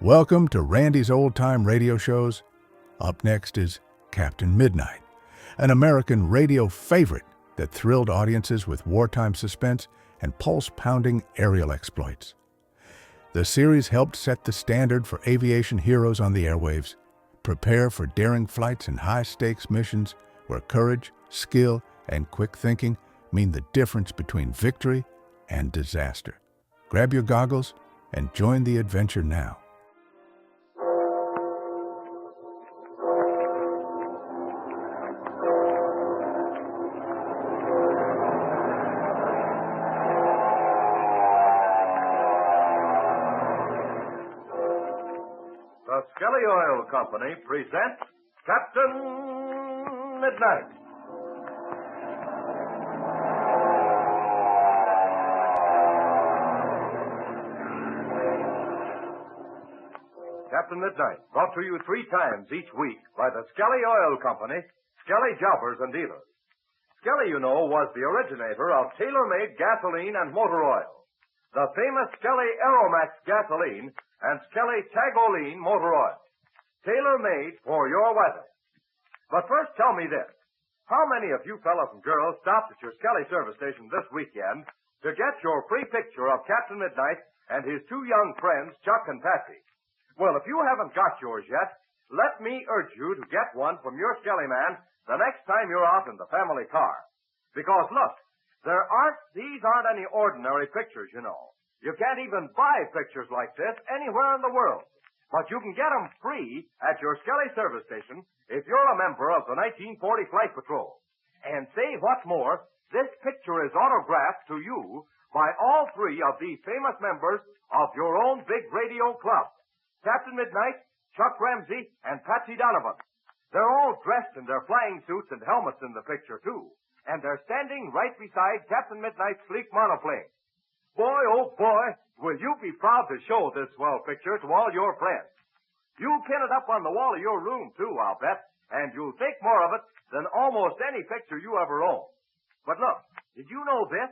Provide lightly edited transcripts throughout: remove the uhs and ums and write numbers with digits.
Welcome to Randy's Old Time Radio Shows. Up next is Captain Midnight, an American radio favorite that thrilled audiences with wartime suspense and pulse-pounding aerial exploits. The series helped set the standard for aviation heroes on the airwaves. Prepare for daring flights and high-stakes missions where courage, skill, and quick thinking mean the difference between victory and disaster. Grab your goggles and join the adventure now. The Skelly Oil Company presents Captain Midnight. Captain Midnight, brought to you 3 times each week by the Skelly Oil Company, Skelly Jobbers and Dealers. Skelly, you know, was the originator of tailor-made gasoline and motor oil. The famous Skelly Aeromax gasoline and Skelly Tagoline motor oil. Tailor-made for your weather. But first, tell me this. How many of you fellas and girls stopped at your Skelly service station this weekend to get your free picture of Captain Midnight and his 2 young friends, Chuck and Patsy? Well, if you haven't got yours yet, let me urge you to get one from your Skelly man the next time you're out in the family car. Because, look, these aren't any ordinary pictures, you know. You can't even buy pictures like this anywhere in the world. But you can get them free at your Skelly service station if you're a member of the 1940 Flight Patrol. And say what's more, this picture is autographed to you by all 3 of these famous members of your own big radio club. Captain Midnight, Chuck Ramsey, and Patsy Donovan. They're all dressed in their flying suits and helmets in the picture, too. And they're standing right beside Captain Midnight's sleek monoplane. Boy, oh boy, will you be proud to show this swell picture to all your friends. You'll pin it up on the wall of your room, too, I'll bet, and you'll think more of it than almost any picture you ever own. But look, did you know this?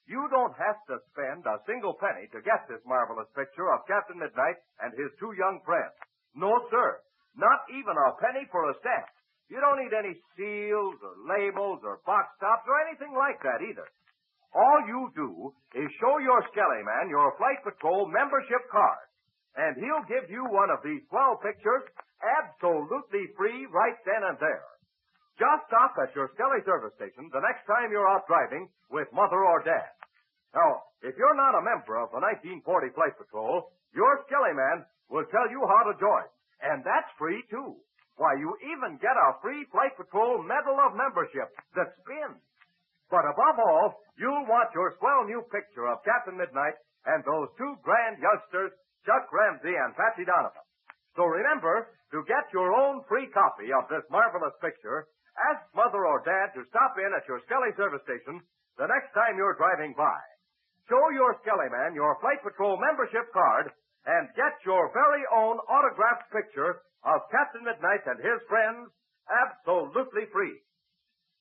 You don't have to spend a single penny to get this marvelous picture of Captain Midnight and his 2 young friends. No, sir, not even a penny for a stamp. You don't need any seals or labels or box tops or anything like that either. All you do is show your Skelly man your Flight Patrol membership card, and he'll give you one of these 12 pictures absolutely free right then and there. Just stop at your Skelly service station the next time you're out driving with Mother or Dad. Now, if you're not a member of the 1940 Flight Patrol, your Skelly man will tell you how to join, and that's free, too. Why, you even get a free Flight Patrol Medal of Membership that spins. But above all, you'll want your swell new picture of Captain Midnight and those 2 grand youngsters, Chuck Ramsey and Patsy Donovan. So remember, to get your own free copy of this marvelous picture, ask Mother or Dad to stop in at your Skelly service station the next time you're driving by. Show your Skelly man your Flight Patrol membership card and get your very own autographed picture of Captain Midnight and his friends absolutely free.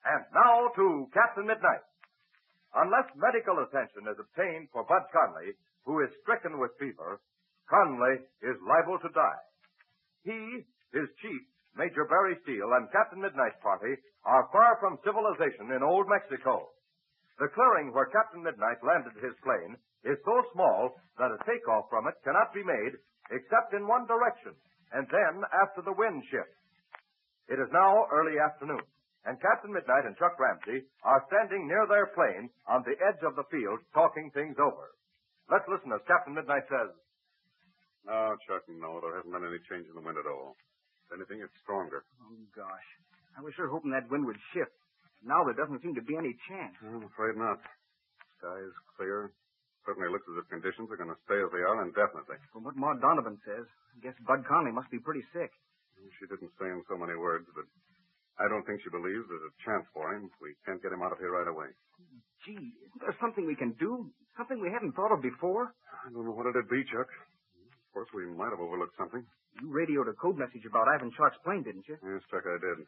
And now to Captain Midnight. Unless medical attention is obtained for Bud Conley, who is stricken with fever, Conley is liable to die. He, his chief, Major Barry Steele, and Captain Midnight's party are far from civilization in old Mexico. The clearing where Captain Midnight landed his plane is so small that a takeoff from it cannot be made except in one direction, and then after the wind shifts. It is now early afternoon, and Captain Midnight and Chuck Ramsey are standing near their plane on the edge of the field talking things over. Let's listen as Captain Midnight says. No, Chuck, no. There hasn't been any change in the wind at all. If anything, it's stronger. Oh, gosh. I was sure hoping that wind would shift. Now there doesn't seem to be any chance. I'm afraid not. Sky is clear. Certainly looks as if conditions are going to stay as they are indefinitely. From what Ma Donovan says, I guess Bud Conley must be pretty sick. She didn't say in so many words, but I don't think she believes there's a chance for him. We can't get him out of here right away. Gee, isn't there something we can do? Something we hadn't thought of before? I don't know what it'd be, Chuck. Of course, we might have overlooked something. You radioed a code message about Ivan Shark's plane, didn't you? Yes, Chuck, I did.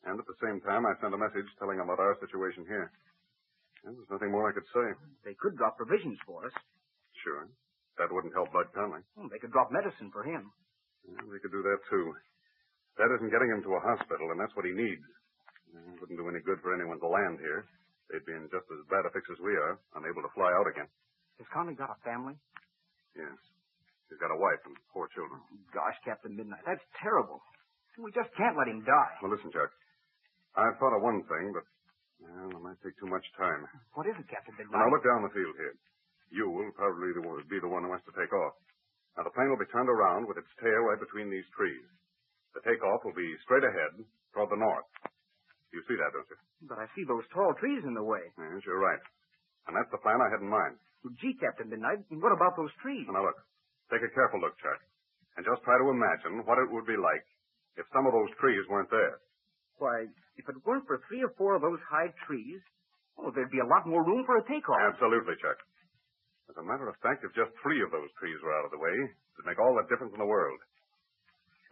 And at the same time, I sent a message telling him about our situation here. And there's nothing more I could say. They could drop provisions for us. Sure. That that wouldn't help Bud Conley. Well, they could drop medicine for him. Well, they could do that, too. That isn't getting him to a hospital, and that's what he needs. It wouldn't do any good for anyone to land here. They'd be in just as bad a fix as we are, unable to fly out again. Has Conley got a family? Yes. He's got a wife and 4 children. Gosh, Captain Midnight, that's terrible. We just can't let him die. Well, listen, Chuck. I've thought of one thing, but, well, it might take too much time. What is it, Captain Midnight? Now, look down the field here. You will probably be the one who has to take off. Now, the plane will be turned around with its tail right between these trees. The takeoff will be straight ahead toward the north. You see that, don't you? But I see those tall trees in the way. Yes, you're right. And that's the plan I had in mind. Well, gee, Captain Midnight, what about those trees? Now, look. Take a careful look, Chuck. And just try to imagine what it would be like if some of those trees weren't there. Why, if it weren't for 3 or 4 of those high trees, there'd be a lot more room for a takeoff. Absolutely, Chuck. As a matter of fact, if just 3 of those trees were out of the way, it'd make all the difference in the world.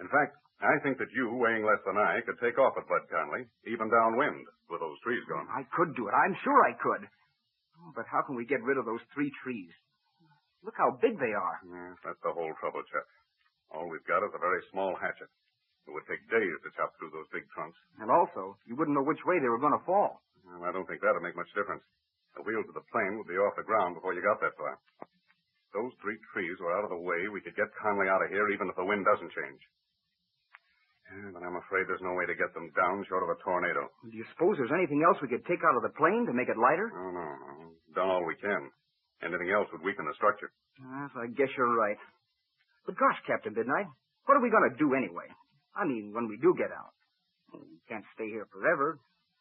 In fact, I think that you, weighing less than I, could take off at Bud Conley, even downwind, with those trees gone. I could do it. I'm sure I could. But how can we get rid of those 3 trees? Look how big they are. Yes, that's the whole trouble, Chuck. All we've got is a very small hatchet. It would take days to chop through those big trunks. And also, you wouldn't know which way they were going to fall. Well, I don't think that'd make much difference. The wheels of the plane would be off the ground before you got that far. If those 3 trees were out of the way, we could get Conley out of here even if the wind doesn't change. Yeah, but I'm afraid there's no way to get them down short of a tornado. Do you suppose there's anything else we could take out of the plane to make it lighter? Oh, no. We've done all we can. Anything else would weaken the structure. Yes, I guess you're right. But gosh, Captain Midnight, what are we going to do anyway? I mean, when we do get out. We can't stay here forever,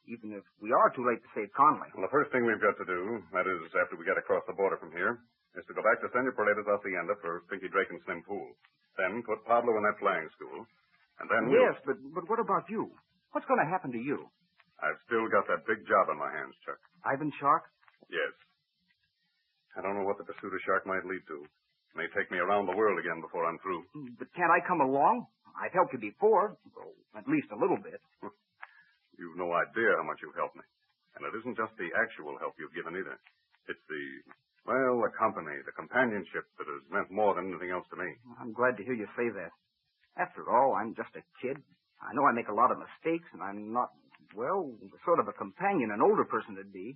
even if we are too late to save Conley. Well, the first thing we've got to do, that is after we get across the border from here, is to go back to Senor Paredes Hacienda for Pinky Drake and Slim Pool. Then put Pablo in that flying school. And then Yes, but what about you? What's going to happen to you? I've still got that big job on my hands, Chuck. Ivan Shark? Yes. I don't know what the pursuit of Shark might lead to. It may take me around the world again before I'm through. But can't I come along? I've helped you before, well, at least a little bit. You've no idea how much you've helped me. And it isn't just the actual help you've given either. It's the company, the companionship that has meant more than anything else to me. I'm glad to hear you say that. After all, I'm just a kid. I know I make a lot of mistakes, and I'm not, the sort of a companion an older person would be.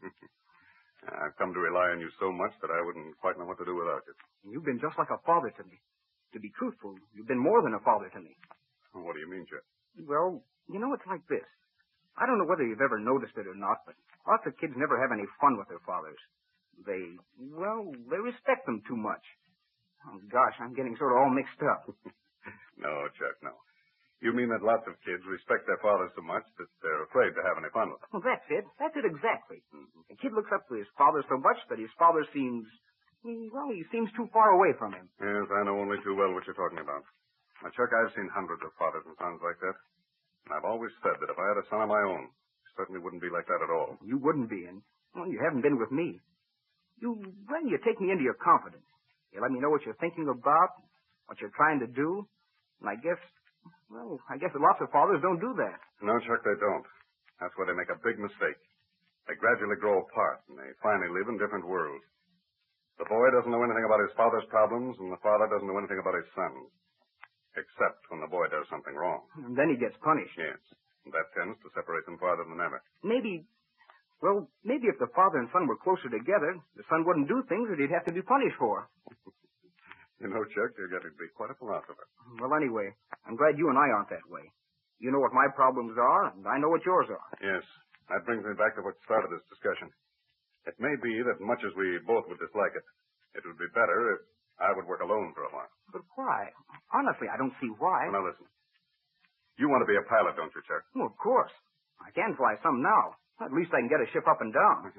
I've come to rely on you so much that I wouldn't quite know what to do without you. You've been just like a father to me. To be truthful, you've been more than a father to me. What do you mean, Jeff? Well, it's like this. I don't know whether you've ever noticed it or not, but lots of kids never have any fun with their fathers. They respect them too much. Oh, gosh, I'm getting sort of all mixed up. No, Chuck, no. You mean that lots of kids respect their fathers so much that they're afraid to have any fun with them? Well, that's it. That's it exactly. A kid looks up to his father so much that his father seems, he seems too far away from him. Yes, I know only too well what you're talking about. Now, Chuck, I've seen hundreds of fathers and sons like that. And I've always said that if I had a son of my own, it certainly wouldn't be like that at all. You wouldn't be, and you haven't been with me. You take me into your confidence. You let me know what you're thinking about, what you're trying to do, and I guess that lots of fathers don't do that. No, Chuck, they don't. That's where they make a big mistake. They gradually grow apart, and they finally live in different worlds. The boy doesn't know anything about his father's problems, and the father doesn't know anything about his son's. Except when the boy does something wrong. And then he gets punished. Yes. And that tends to separate them farther than ever. Maybe if the father and son were closer together, the son wouldn't do things that he'd have to be punished for. You know, Chuck, you're getting to be quite a philosopher. Well, anyway, I'm glad you and I aren't that way. You know what my problems are, and I know what yours are. Yes. That brings me back to what started this discussion. It may be that much as we both would dislike it, it would be better if I would work alone for a while. But why? Honestly, I don't see why. Well, now, listen. You want to be a pilot, don't you, Chuck? Well, of course. I can fly some now. At least I can get a ship up and down.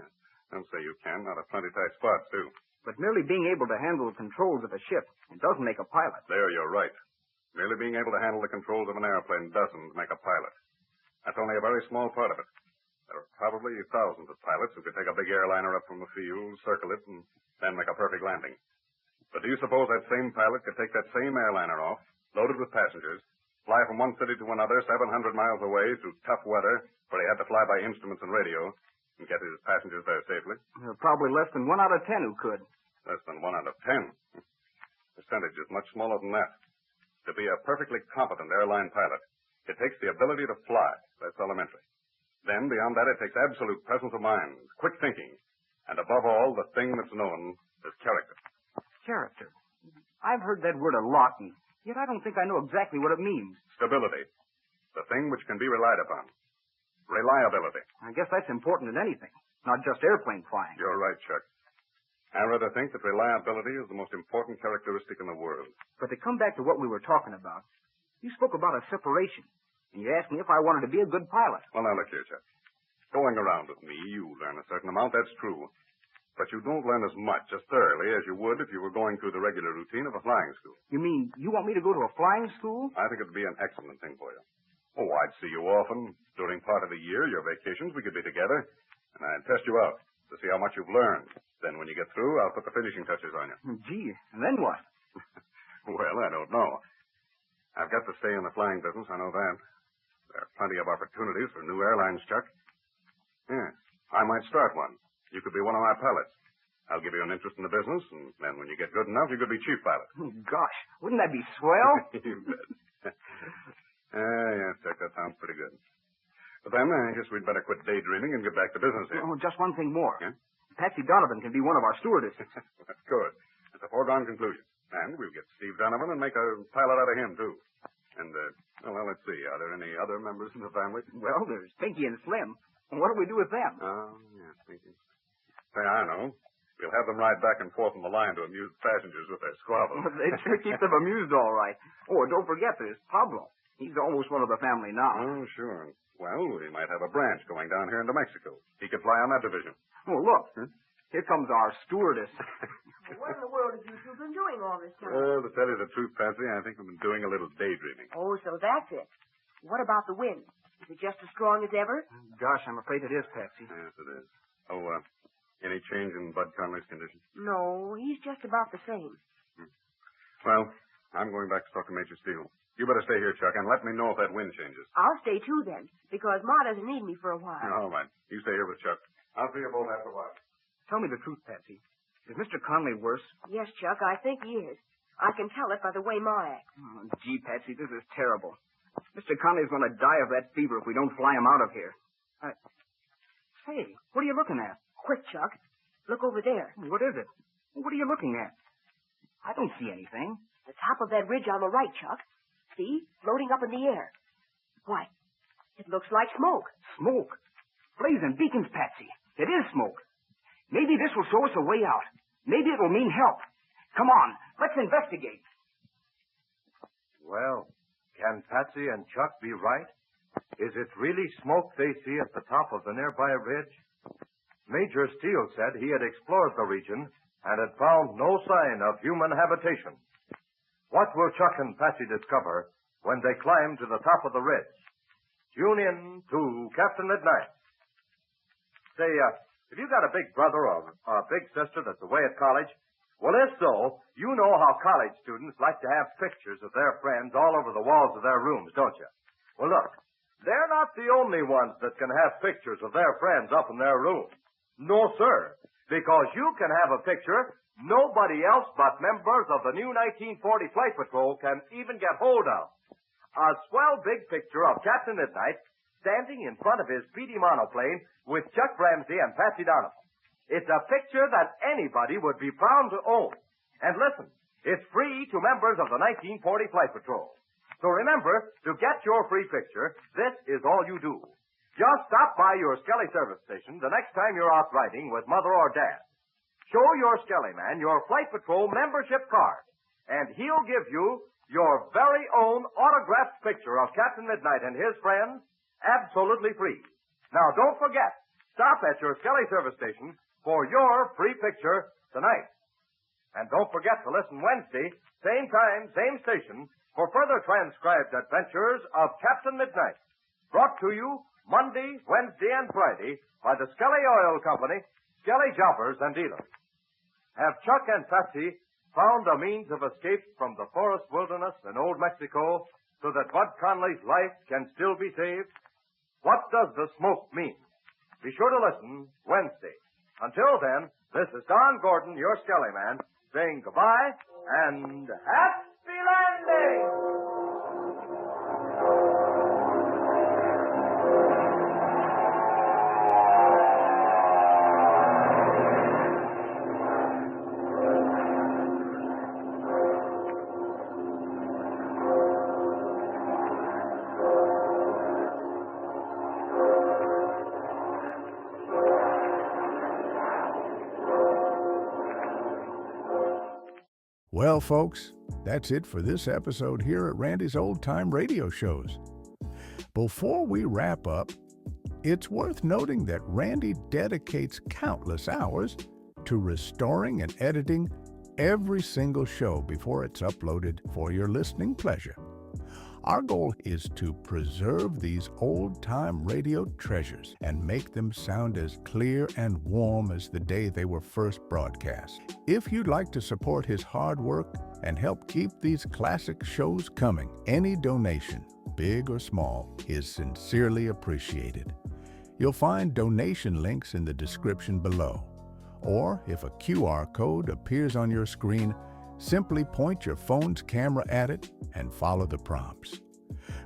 Don't say you can. Not a plenty tight spots, too. But merely being able to handle the controls of a ship doesn't make a pilot. There, you're right. Merely being able to handle the controls of an airplane doesn't make a pilot. That's only a very small part of it. There are probably thousands of pilots who could take a big airliner up from the field, circle it, and then make a perfect landing. But do you suppose that same pilot could take that same airliner off, loaded with passengers, fly from one city to another 700 miles away through tough weather, where he had to fly by instruments and radio, and get his passengers there safely? There are probably less than 1 out of 10 who could. Less than 1 out of 10. Percentage is much smaller than that. To be a perfectly competent airline pilot, it takes the ability to fly. That's elementary. Then, beyond that, it takes absolute presence of mind, quick thinking, and above all, the thing that's known as character. Character. I've heard that word a lot, and yet I don't think I know exactly what it means. Stability. The thing which can be relied upon. Reliability. I guess that's important in anything, not just airplane flying. You're right, Chuck. I rather think that reliability is the most important characteristic in the world. But to come back to what we were talking about, you spoke about a separation, and you asked me if I wanted to be a good pilot. Well, now look here, Chuck. Going around with me, you learn a certain amount, that's true. But you don't learn as much, as thoroughly, as you would if you were going through the regular routine of a flying school. You mean you want me to go to a flying school? I think it would be an excellent thing for you. Oh, I'd see you often. During part of the year, your vacations, we could be together, and I'd test you out to see how much you've learned. Then when you get through, I'll put the finishing touches on you. Gee, and then what? Well, I don't know. I've got to stay in the flying business, I know that. There are plenty of opportunities for new airlines, Chuck. Yeah, I might start one. You could be one of my pilots. I'll give you an interest in the business, and then when you get good enough, you could be chief pilot. Gosh, wouldn't that be swell? You bet. Yes, Chuck, that sounds pretty good. But then, I guess we'd better quit daydreaming and get back to business here. Oh, just one thing more. Yeah? Patsy Donovan can be one of our stewardesses. That's good. It's a foregone conclusion. And we'll get Steve Donovan and make a pilot out of him, too. And, well, let's see. Are there any other members in the family? Well, there's Pinky and Slim. What do we do with them? Oh, yes, Pinky. Say, I know. We'll have them ride back and forth on the line to amuse passengers with their squabbles. They sure keep them amused, all right. Oh, and don't forget there's Pablo. He's almost one of the family now. Oh, sure. Well, we might have a branch going down here into Mexico. He could fly on that division. Oh, look. Huh? Here comes our stewardess. What in the world have you two been doing all this time? Well, to tell you the truth, Patsy, I think we've been doing a little daydreaming. Oh, so that's it. What about the wind? Is it just as strong as ever? Gosh, I'm afraid it is, Patsy. Yes, it is. Oh, any change in Bud Conley's condition? No, he's just about the same. Well, I'm going back to talk to Major Steele. You better stay here, Chuck, and let me know if that wind changes. I'll stay too then, because Ma doesn't need me for a while. All right. You stay here with Chuck. I'll see you both after a while. Tell me the truth, Patsy. Is Mr. Conley worse? Yes, Chuck, I think he is. I can tell it by the way Ma acts. Oh, gee, Patsy, this is terrible. Mr. Conley's going to die of that fever if we don't fly him out of here. Say, what are you looking at? Quick, Chuck. Look over there. What is it? What are you looking at? I don't see anything. The top of that ridge on the right, Chuck. See? Floating up in the air. Why, it looks like smoke. Smoke? Blazing beacons, Patsy. It is smoke. Maybe this will show us a way out. Maybe it will mean help. Come on, let's investigate. Well, can Patsy and Chuck be right? Is it really smoke they see at the top of the nearby ridge? Major Steele said he had explored the region and had found no sign of human habitation. What will Chuck and Patsy discover when they climb to the top of the ridge? Tune in to Captain Midnight. Say, have you got a big brother or a big sister that's away at college? Well, if so, you know how college students like to have pictures of their friends all over the walls of their rooms, don't you? Well, look, they're not the only ones that can have pictures of their friends up in their rooms. No, sir, because you can have a picture nobody else but members of the new 1940 Flight Patrol can even get hold of. A swell big picture of Captain Midnight standing in front of his Speedy monoplane with Chuck Ramsey and Patsy Donovan. It's a picture that anybody would be proud to own. And listen, it's free to members of the 1940 Flight Patrol. So remember, to get your free picture, this is all you do. Just stop by your Skelly service station the next time you're out riding with Mother or Dad. Show your Skelly man your Flight Patrol membership card, and he'll give you your very own autographed picture of Captain Midnight and his friends absolutely free. Now, don't forget, stop at your Skelly service station for your free picture tonight. And don't forget to listen Wednesday, same time, same station, for further transcribed adventures of Captain Midnight. Brought to you Monday, Wednesday, and Friday by the Skelly Oil Company, Skelly Jobbers and Dealers. Have Chuck and Patsy found a means of escape from the forest wilderness in Old Mexico so that Bud Conley's life can still be saved? What does the smoke mean? Be sure to listen Wednesday. Until then, this is Don Gordon, your Skelly man, saying goodbye and happy landing! Well, folks, that's it for this episode here at Randy's Old Time Radio Shows. Before we wrap up, it's worth noting that Randy dedicates countless hours to restoring and editing every single show before it's uploaded for your listening pleasure. Our goal is to preserve these old-time radio treasures and make them sound as clear and warm as the day they were first broadcast. If you'd like to support his hard work and help keep these classic shows coming, any donation, big or small, is sincerely appreciated. You'll find donation links in the description below. Or if a QR code appears on your screen, simply point your phone's camera at it and follow the prompts.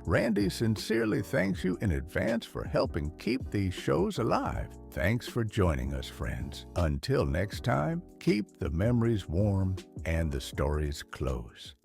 Randy sincerely thanks you in advance for helping keep these shows alive. Thanks for joining us, friends. Until next time, keep the memories warm and the stories close.